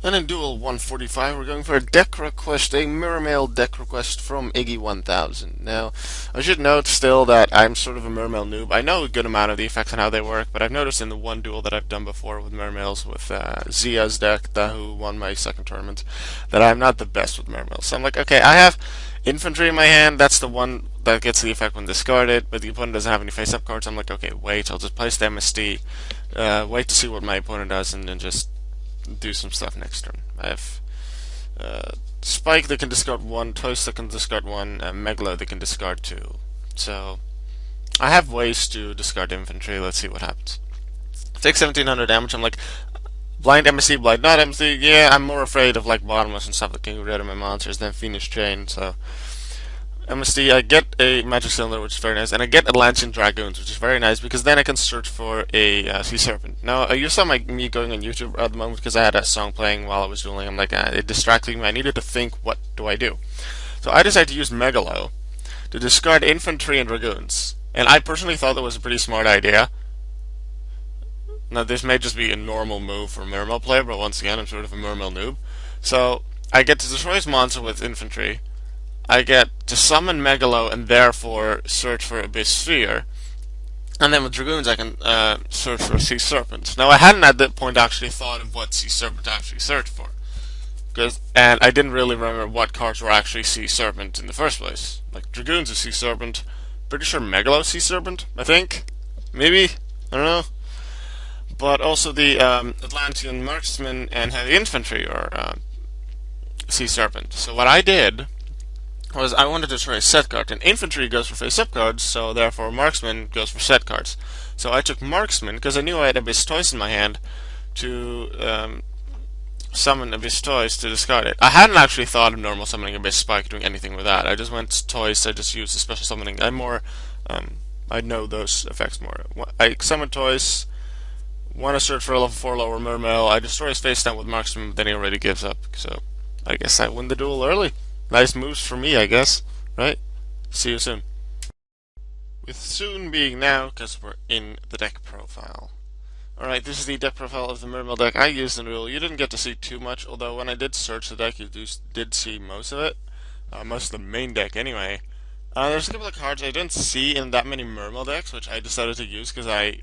And in Duel 145, we're going for a deck request, a Mermail deck request from Iggy1000. Now, I should note still that I'm sort of a Mermail noob. I know a good amount of the effects and how they work, but I've noticed in the one duel that I've done before with Mermails, with Zia's deck, who won my second tournament, that I'm not the best with Mermails. So I'm like, okay, I have infantry in my hand, that's the one that gets the effect when discarded, but the opponent doesn't have any face-up cards. I'm like, okay, wait, I'll just place the MSD, wait to see what my opponent does, and then just do some stuff next turn. I have Spike that can discard one, Toast that can discard one, and Megalo that can discard two. So I have ways to discard infantry. Let's see what happens. Take 1700 damage. I'm like, blind MSC, blind not MSC. Yeah, I'm more afraid of like bottomless and stuff that can get rid of my monsters than Phoenix Chain. So MSD, I get a Magic Cylinder, which is very nice, and I get Atlantean Dragoons, which is very nice because then I can search for a Sea Serpent. Now, you saw me going on YouTube at the moment because I had a song playing while I was dueling. I'm like, it distracted me. I needed to think, what do I do? So I decided to use Megalo to discard infantry and dragoons. And I personally thought that was a pretty smart idea. Now, this may just be a normal move for a Mermail player, but once again, I'm sort of a Mermail noob. So I get to destroy his monster with infantry. I get to summon Megalo and therefore search for Abyss Sphere. And then with Dragoons, I can search for Sea Serpent. Now, I hadn't at that point actually thought of what Sea Serpent actually searched for. And I didn't really remember what cards were actually Sea Serpent in the first place. Like, Dragoons is Sea Serpent. Pretty sure Megalo Sea Serpent, I think. Maybe? I don't know. But also the Atlantean Marksman and Heavy Infantry are Sea Serpent. So what I did was I wanted to try a set card, and infantry goes for face-up cards, so therefore marksman goes for set cards. So I took marksman because I knew I had Abyss Toys in my hand to summon Abyss Toys to discard it. I hadn't actually thought of normal summoning Abyss Spike, doing anything with that. I just went Toys. I just used the special summoning. I know those effects more. I summon Toys. Want to search for a level 4 lower Mermail. I destroy his face down with marksman, but then he already gives up. So I guess I win the duel early. Nice moves for me, I guess. Right? See you soon. With soon being now, because we're in the deck profile. Alright, this is the deck profile of the Mermail deck I used in Duel. You didn't get to see too much, although when I did search the deck, you did see most of it. Most of the main deck, anyway. There's a couple of cards I didn't see in that many Mermail decks, which I decided to use because I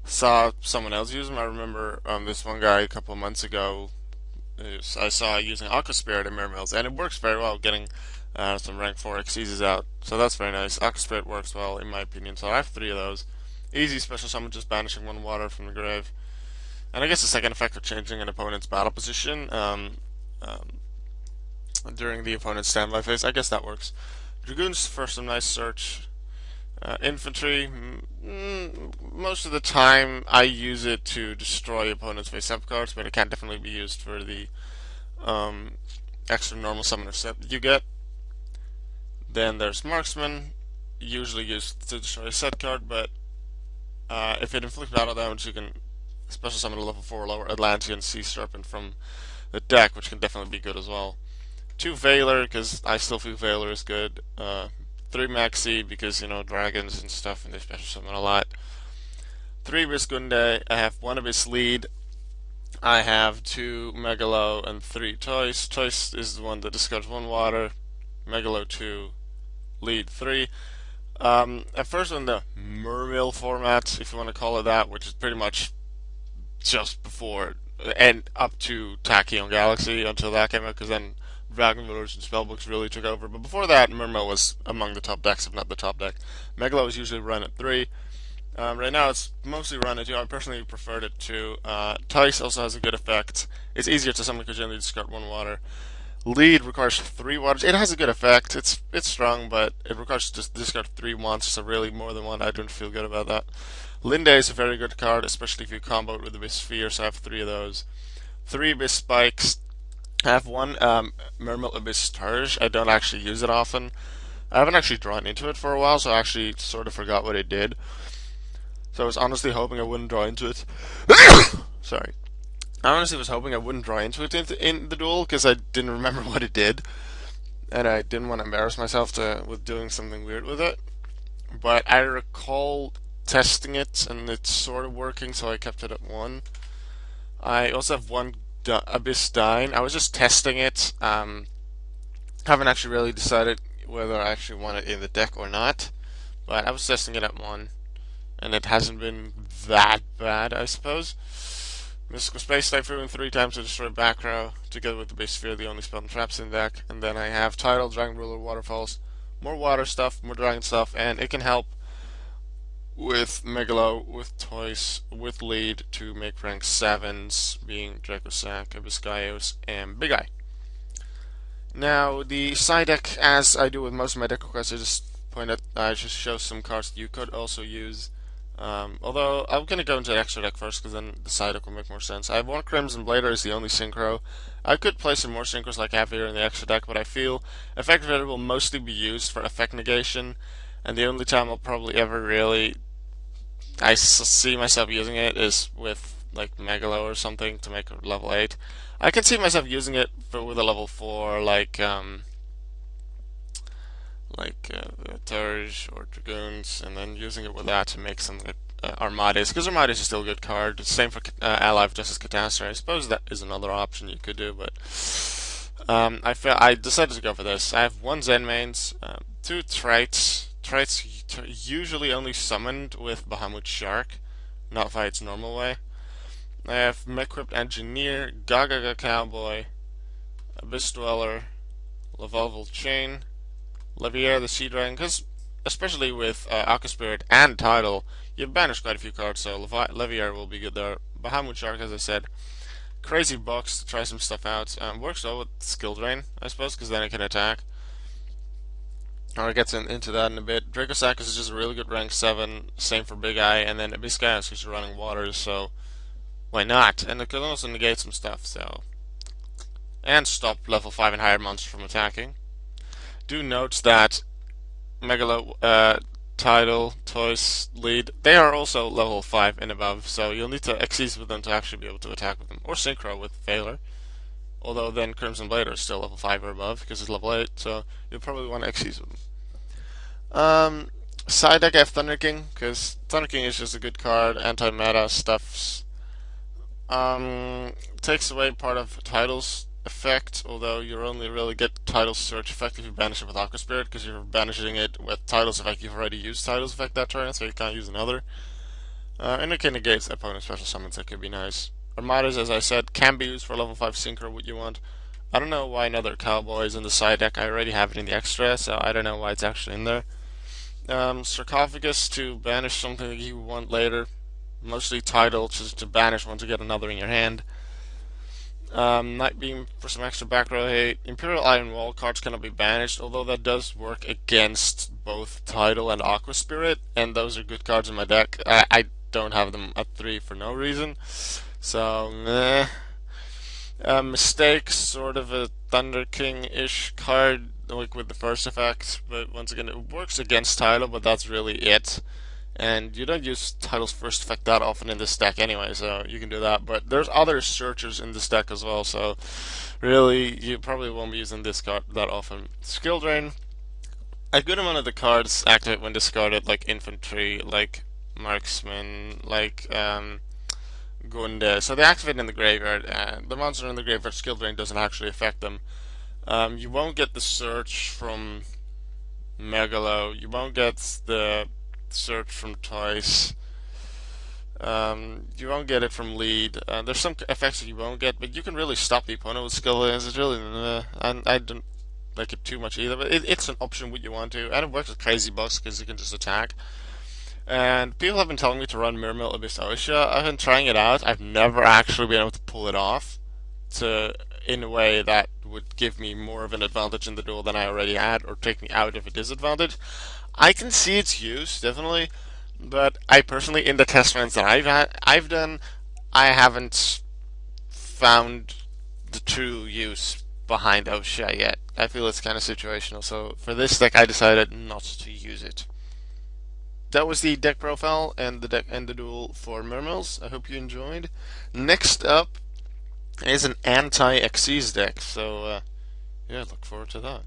saw someone else use them. I remember this one guy a couple of months ago I saw using Aqua Spirit in Mermails, and it works very well, getting some rank 4 Xyzs out. So that's very nice. Aqua Spirit works well, in my opinion. So I have 3 of those. Easy special summon, just banishing 1 water from the grave. And I guess the second effect of changing an opponent's battle position during the opponent's standby phase. I guess that works. Dragoons for some nice search. Infantry, most of the time I use it to destroy opponents' face-up cards, but it can definitely be used for the extra normal summoner set that you get. Then there's Marksman, usually used to destroy a set card, but if it inflicts battle damage, you can special summon a level 4 lower Atlantean Sea Serpent from the deck, which can definitely be good as well. 2 Veiler, because I still feel Veiler is good. 3 Maxi, because, dragons and stuff, and they special summon a lot. 3 Visgunde, I have 1 Abyss Lead. I have 2 Megalo and 3 Toys. Toys is the one that discards 1 water. Megalo 2, Lead 3. At first in the Mermail format, if you want to call it that, which is pretty much just before and up to Tachyon Galaxy until that came out, because then Dragon Village and Spellbooks really took over. But before that, Mermail was among the top decks, if not the top deck. Megalo is usually run at 3. Right now, it's mostly run at 2. I personally preferred it to. Tice also has a good effect. It's easier to summon because you only discard 1 water. Lead requires 3 waters. It has a good effect. It's strong, but it requires to discard 3 monsters, so really more than 1. I don't feel good about that. Linde is a very good card, especially if you combo it with the Abyss Sphere, so I have 3 of those. 3 Abyss Spikes. I have 1 Mermail Abyss Targe. I don't actually use it often. I haven't actually drawn into it for a while, so I actually sort of forgot what it did. So I was honestly hoping I wouldn't draw into it. Sorry. I honestly was hoping I wouldn't draw into it in the duel, because I didn't remember what it did. And I didn't want to embarrass myself with doing something weird with it. But I recall testing it, and it's sort of working, so I kept it at 1. I also have 1 Abyss Dine. I was just testing it. Haven't actually really decided whether I actually want it in the deck or not. But I was testing it at 1, and it hasn't been that bad, I suppose. Mystical Space Typhoon 3 times to destroy back row, together with the base sphere, the only spell and traps in deck. And then I have Tidal, Dragon Ruler, Waterfalls, more water stuff, more dragon stuff, and it can help with Megalo, with Toys, with lead to make rank 7s, being Dracosac, Abyssgaios, and Big Eye. Now, the side deck, as I do with most of my deck requests, I just show some cards that you could also use. Although, I'm going to go into the extra deck first, because then the side deck will make more sense. I have one Crimson Blader as the only synchro. I could play some more synchros like I have here in the extra deck, but I feel Effect Vader will mostly be used for effect negation, and the only time I'll probably ever really see myself using it is with like Megalo or something to make a level 8. I can see myself using it with a level 4 Turge or Dragoons, and then using it with that to make some Armades, because Armades is still a good card. Same for Ally of Justice Catastrophe. I suppose that is another option you could do, but I decided to go for this. I have one Zen mains, 2 Trites. Trites usually only summoned with Bahamut Shark, not via its normal way. I have Mech-equipped Engineer, Gaga Cowboy, Abyss Dweller, Lavalval Chain, Levier the Sea Dragon, because especially with Aqua Spirit and Tidal, you've banished quite a few cards, so Levier will be good there. Bahamut Shark, as I said. Crazy Box to try some stuff out. Works well with Skill Drain, I suppose, because then it can attack. Or gets into that in a bit. Dracosac is just a really good rank 7, same for Big Eye, and then Abyssgaios because you're running waters, so why not? And it can also negate some stuff, so. And stop level 5 and higher monsters from attacking. Do note that Megalo, Tidal, Toys, Lead, they are also level 5 and above, so you'll need to Xyz with them to actually be able to attack with them. Or Synchro with Veiler. Although then Crimson Blader is still level 5 or above because it's level 8, so you'll probably want to Xyz with them. Side deck I have Thunder King, because Thunder King is just a good card, anti-meta stuffs. Takes away part of Tidal's effect, although you only really get Tidal's search effect if you banish it with Aqua Spirit, because you're banishing it with Tidal's effect. You've already used Tidal's effect that turn, so you can't use another. And it can negate opponent's special summons, that could be nice. Armadas, as I said, can be used for level 5 synchro, what you want. I don't know why another Cowboy is in the side deck. I already have it in the extra, so I don't know why it's actually in there. Sarcophagus to banish something that you want later. Mostly Tidal, just to banish one to get another in your hand. Night Beam for some extra back row hate. Imperial Iron Wall cards cannot be banished, although that does work against both Tidal and Aqua Spirit, and those are good cards in my deck. I don't have them at 3 for no reason. So, meh. Mistake, sort of a Thunder King-ish card, like with the first effect, but once again, it works against Tidal, but that's really it. And you don't use Tidal's first effect that often in this deck anyway, so you can do that. But there's other searchers in this deck as well, so really, you probably won't be using this card that often. Skill Drain. A good amount of the cards activate when discarded, like Infantry, like Marksman, like Gunde. So they activate in the graveyard, and the monster in the graveyard Skill Drain doesn't actually affect them. You won't get the search from Megalo. You won't get the search from Toys. You won't get it from Lead. There's some effects that you won't get, but you can really stop the opponent with Skill Drains. It's really, I don't like it too much either, but it's an option what you want to, and it works with Crazy Bucks because you can just attack. And people have been telling me to run Mermail Abyss Osha. I've been trying it out. I've never actually been able to pull it off in a way that would give me more of an advantage in the duel than I already had, or take me out of a disadvantage. I can see its use, definitely, but I personally, in the test runs that I've done, I haven't found the true use behind Osha yet. I feel it's kind of situational, so for this deck I decided not to use it. That was the deck profile and the duel for Mermails. I hope you enjoyed. Next up is an Anti-Xyz deck, so yeah, look forward to that.